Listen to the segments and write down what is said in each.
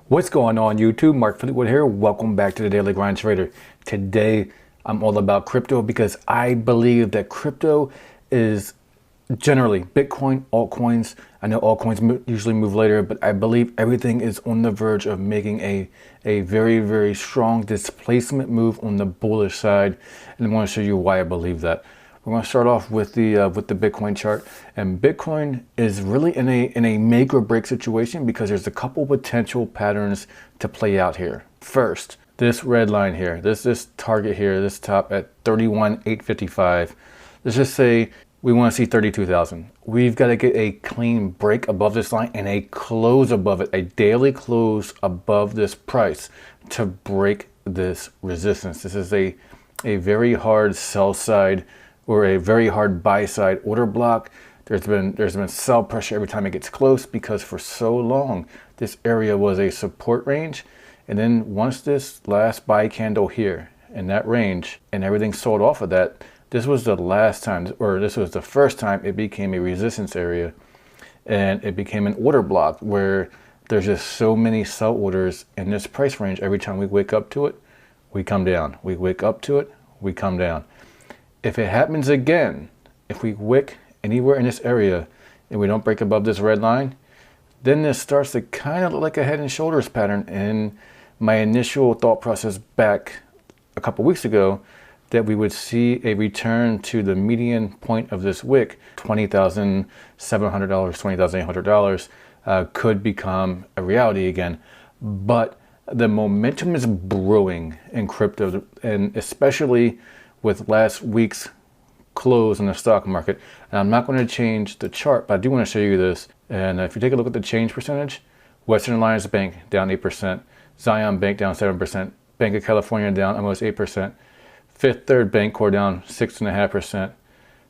What's going on YouTube? Mark Fleetwood here. Welcome back to the Daily Grind Trader. Today I'm all about crypto because I believe that crypto is generally Bitcoin, altcoins. I know altcoins usually move later, but I believe everything is on the verge of making a very, very strong displacement move on the bullish side. And I want to show you why I believe that. We're going to start off with the Bitcoin chart, and Bitcoin is really in a make or break situation because there's a couple potential patterns to play out here. First, this red line here, this target here, this top at 31,855. Let's just say we want to see 32,000. We've got to get a clean break above this line and a close above it, a daily close above this price to break this resistance. This is a very hard sell side or a very hard buy side order block. There's been sell pressure every time it gets close because for so long this area was a support range, and then once this last buy candle here in that range and everything sold off of that, this was the last time, or this was the first time it became a resistance area and it became an order block where there's just so many sell orders in this price range. Every time we wake up to it, we come down. We wake up to it, we come down. If it happens again, if we wick anywhere in this area and we don't break above this red line, then this starts to kind of look like a head and shoulders pattern. And my initial thought process back a couple weeks ago that we would see a return to the median point of this wick, $20,700, $20,800, could become a reality again. But the momentum is brewing in crypto, and especially with last week's close in the stock market. And I'm not going to change the chart, but I do want to show you this. And if you take a look at the change percentage, Western Alliance Bank down 8%, Zion Bank down 7%, Bank of California down almost 8%, Fifth Third Bancorp down 6.5%,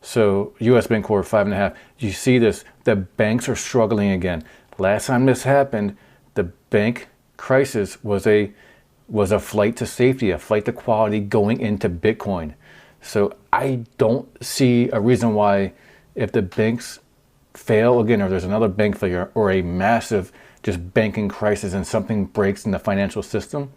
so US Bancorp 5.5%. You see this, the banks are struggling again. Last time this happened, the bank crisis was a flight to safety, a flight to quality going into Bitcoin. So I don't see a reason why, if the banks fail again, or there's another bank failure or a massive just banking crisis and something breaks in the financial system,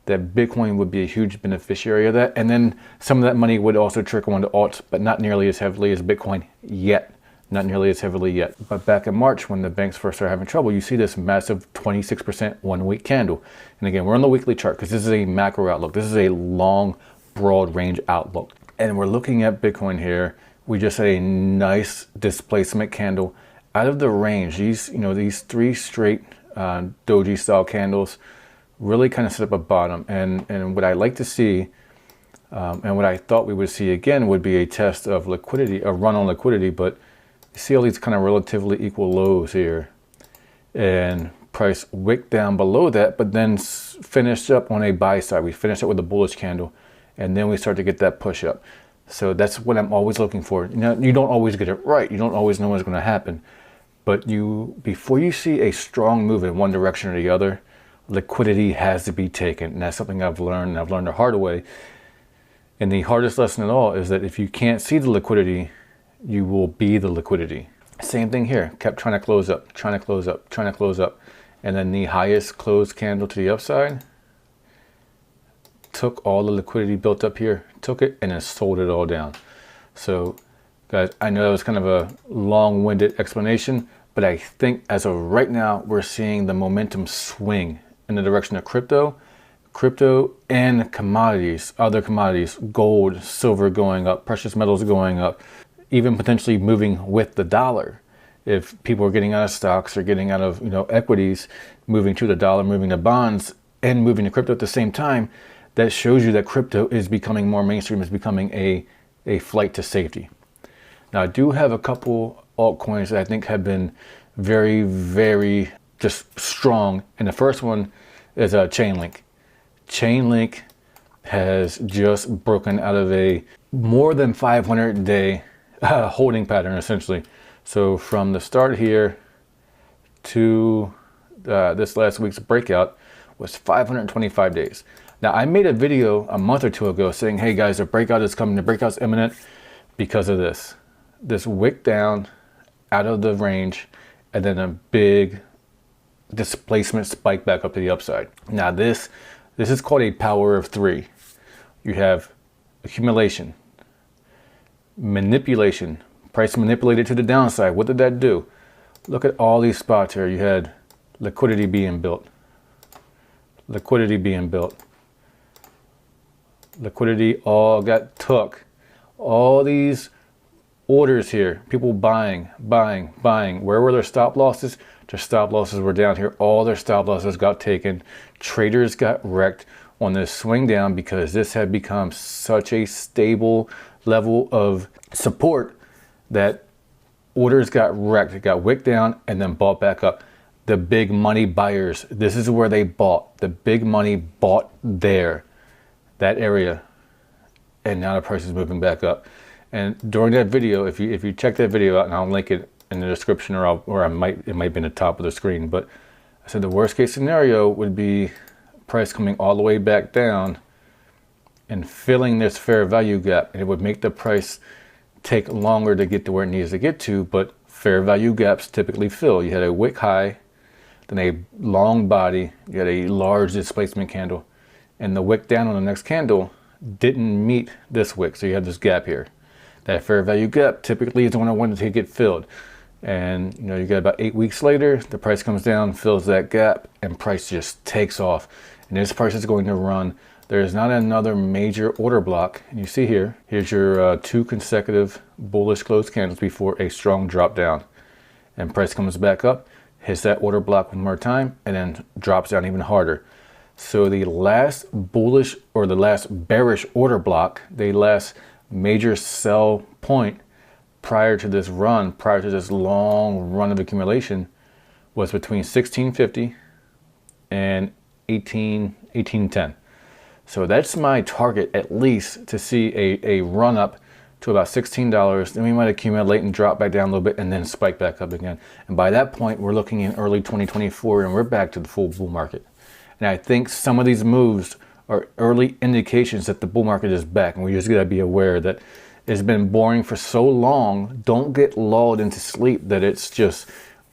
that Bitcoin would be a huge beneficiary of that. And then some of that money would also trickle into alts, but not nearly as heavily as Bitcoin yet. Not nearly as heavily yet. But back in March, when the banks first started having trouble, you see this massive 26% 1 week candle. And again, we're on the weekly chart because this is a macro outlook. This is a long, broad range outlook. And we're looking at Bitcoin here. We just had a nice displacement candle out of the range. These three straight doji style candles really kind of set up a bottom. And what I like to see, and what I thought we would see again, would be a test of liquidity, a run on liquidity. But you see all these kind of relatively equal lows here, and price wicked down below that, but then finished up on a buy side. We finished up with a bullish candle, and then we start to get that push up. So that's what I'm always looking for. You don't always get it right. You don't always know what's going to happen, but before you see a strong move in one direction or the other, liquidity has to be taken. And that's something I've learned, and I've learned the hard way. And the hardest lesson of all is that if you can't see the liquidity, you will be the liquidity. Same thing here. Kept trying to close up, trying to close up, trying to close up. And then the highest closed candle to the upside took all the liquidity built up here, took it, and then sold it all down. So guys, I know that was kind of a long-winded explanation, but I think as of right now, we're seeing the momentum swing in the direction of crypto and commodities, other commodities, gold, silver going up, precious metals going up, even potentially moving with the dollar. If people are getting out of stocks or getting out of equities, moving to the dollar, moving to bonds, and moving to crypto at the same time, that shows you that crypto is becoming more mainstream, is becoming a flight to safety. Now, I do have a couple altcoins that I think have been very, very just strong. And the first one is Chainlink. Chainlink has just broken out of a more than 500-day holding pattern, essentially. So from the start here to this last week's breakout was 525 days. Now, I made a video a month or two ago saying, hey guys, the breakout is coming, the breakout's imminent because of this wick down out of the range, and then a big displacement spike back up to the upside. Now this is called a power of three. You have accumulation, manipulation, price manipulated to the downside. What did that do? Look at all these spots here. You had liquidity being built. Liquidity all got took. All these orders here, people buying. Where were their stop losses? Their stop losses were down here. All their stop losses got taken. Traders got wrecked on this swing down because this had become such a stable level of support that orders got wrecked. It got wicked down and then bought back up. The big money buyers, this is where they bought. The big money bought there, that area, and now the price is moving back up. And during that video, if you check that video out, and I'll link it in the description, or it might be in the top of the screen, but I said the worst case scenario would be price coming all the way back down and filling this fair value gap, and it would make the price take longer to get to where it needs to get to, but fair value gaps typically fill. You had a wick high, then a long body, you had a large displacement candle, and the wick down on the next candle didn't meet this wick, so you have this gap here. That fair value gap typically is the one I wanted to get filled. And you get about 8 weeks later, the price comes down, fills that gap, and price just takes off. And this price is going to run. There's not another major order block. And you see here's your 2 consecutive bullish closed candles before a strong drop down. And price comes back up, hits that order block one more time, and then drops down even harder. So the last bullish or the last bearish order block, the last major sell point prior to this run, prior to this long run of accumulation, was between 1650 and 1810. So that's my target, at least, to see a run up to about $16. Then we might accumulate and drop back down a little bit and then spike back up again. And by that point, we're looking in early 2024 and we're back to the full bull market. And I think some of these moves are early indications that the bull market is back, and we just gotta be aware that it's been boring for so long. Don't get lulled into sleep that it's just,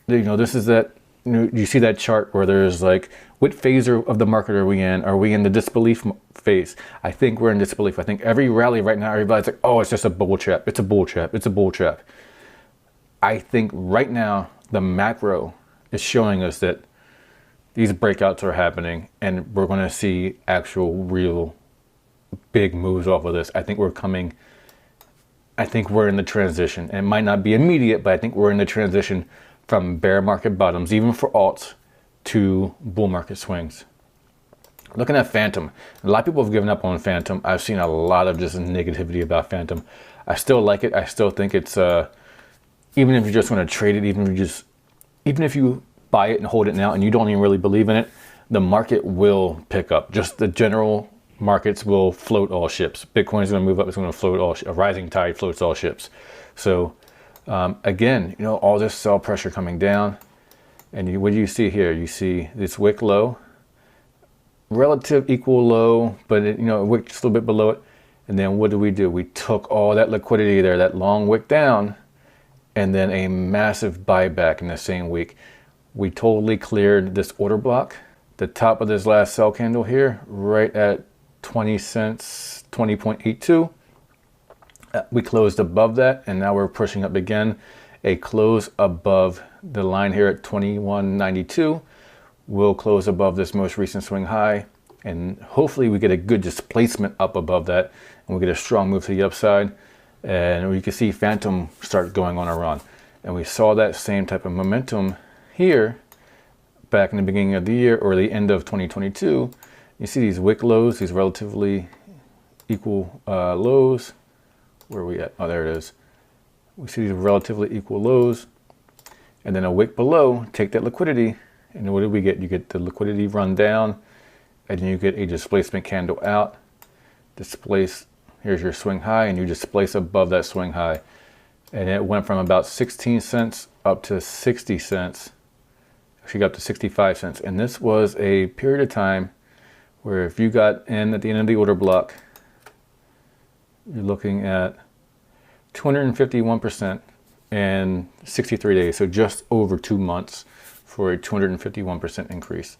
this is that, you see that chart where there's like, what phase of the market are we in? Are we in the disbelief phase? I think we're in disbelief. I think every rally right now, everybody's like, oh, it's just a bull trap. It's a bull trap. It's a bull trap. I think right now, the macro is showing us that these breakouts are happening and we're going to see actual real big moves off of this. I think we're in the transition. And it might not be immediate, but I think we're in the transition from bear market bottoms, even for alts, to bull market swings. Looking at Fantom, a lot of people have given up on Fantom. I've seen a lot of just negativity about Fantom. I still like it. I still think it's, even if you just want to trade it, even if you buy it and hold it now and you don't even really believe in it, the market will pick up. Just the general markets will float all ships. Bitcoin is going to move up. It's going to float all a rising tide floats all ships. So again, all this sell pressure coming down. And what do you see here? You see this wick low, relative equal low, but it wick just a little bit below it. And then what do? We took all that liquidity there, that long wick down, and then a massive buyback in the same week. We totally cleared this order block. The top of this last sell candle here, right at 20 cents, 20.82. We closed above that, and now we're pushing up again. A close above the line here at 21.92. We'll close above this most recent swing high, and hopefully we get a good displacement up above that, and we get a strong move to the upside, and we can see Fantom start going on a run. And we saw that same type of momentum here back in the beginning of the year or the end of 2022. You see these wick lows, these relatively equal lows. Where are we at? Oh, there it is. We see these relatively equal lows, and then a wick below, take that liquidity, and what do we get? You get the liquidity run down, and then you get a displacement candle out. Displace, here's your swing high, and you displace above that swing high. And it went from about 16 cents up to 60 cents. Actually got up to 65 cents. And this was a period of time where if you got in at the end of the order block, you're looking at 251% in 63 days. So just over 2 months for a 251% increase.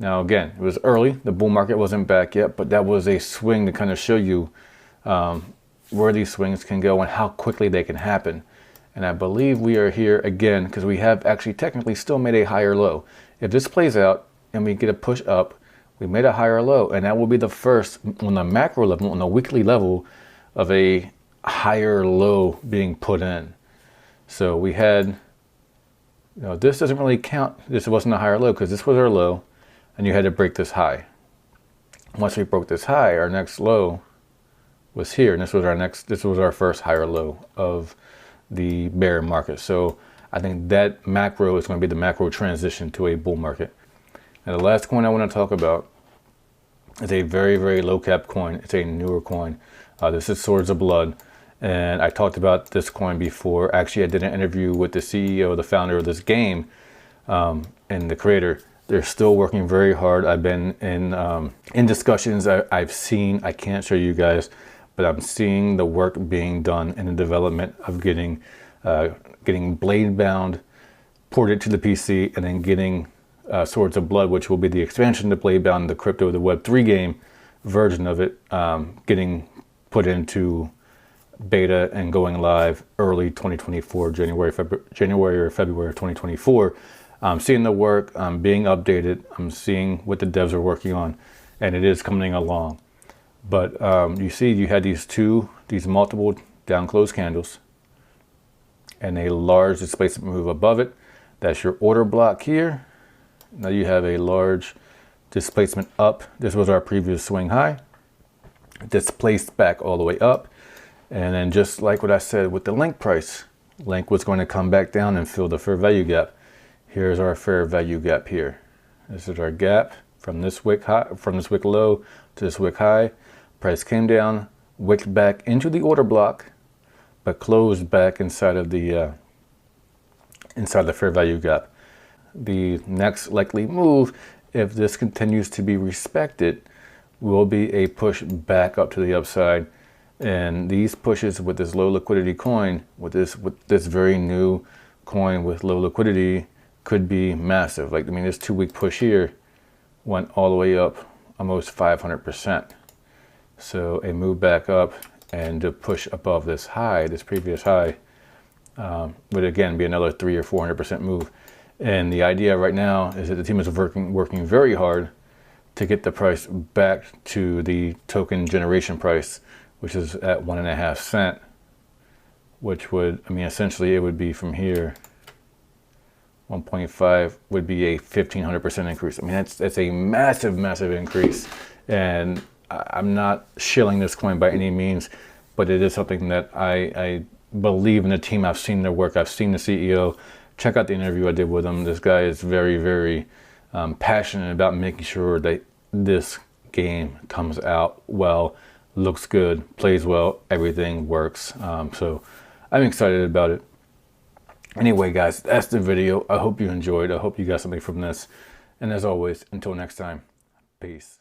Now again, it was early, the bull market wasn't back yet, but that was a swing to kind of show you where these swings can go and how quickly they can happen. And I believe we are here again because we have actually technically still made a higher low. If this plays out and we get a push up, we made a higher low, and that will be the first on the macro level, on the weekly level, of a higher low being put in. So we had, this doesn't really count. This wasn't a higher low because this was our low, and you had to break this high. Once we broke this high, our next low was here, and this was our first higher low of the bear market. So I think that macro is going to be the macro transition to a bull market. And the last coin I want to talk about is a very, very low cap coin. It's a newer coin. This is Swords of Blood. And I talked about this coin before. Actually, I did an interview with the CEO, the founder of this game, and the creator. They're still working very hard. I've been in discussions. I've seen, I can't show you guys, but I'm seeing the work being done in the development of getting Blade Bound ported to the PC, and then getting Swords of Blood, which will be the expansion to Blade Bound, the crypto, the Web3 game version of it, getting put into beta and going live early 2024, January or February of 2024. I'm seeing the work, I'm being updated, I'm seeing what the devs are working on, and it is coming along. But you see, you had these multiple down close candles and a large displacement move above it. That's your order block here. Now you have a large displacement up. This was our previous swing high. Displaced back all the way up. And then just like what I said with the link price, link was going to come back down and fill the fair value gap. Here's our fair value gap here. This is our gap from this wick high, from this wick low to this wick high. Price came down, wicked back into the order block, but closed back inside of the fair value gap. The next likely move, if this continues to be respected, will be a push back up to the upside. And these pushes with this low liquidity coin, with this very new coin with low liquidity, could be massive. Like, I mean, this 2 week push here went all the way up almost 500%. So a move back up and to push above this high, this previous high, would again be another 300 or 400% move. And the idea right now is that the team is working very hard to get the price back to the token generation price, which is at 1.5 cents, which would, I mean, essentially it would be from here, 1.5 would be a 1,500% increase. I mean, that's a massive, massive increase. And I'm not shilling this coin by any means, but it is something that I believe in the team. I've seen their work. I've seen the CEO. Check out the interview I did with him. This guy is very, very passionate about making sure that this game comes out well, looks good, plays well, everything works. So I'm excited about it. Anyway, guys, that's the video. I hope you enjoyed. I hope you got something from this. And as always, until next time, peace.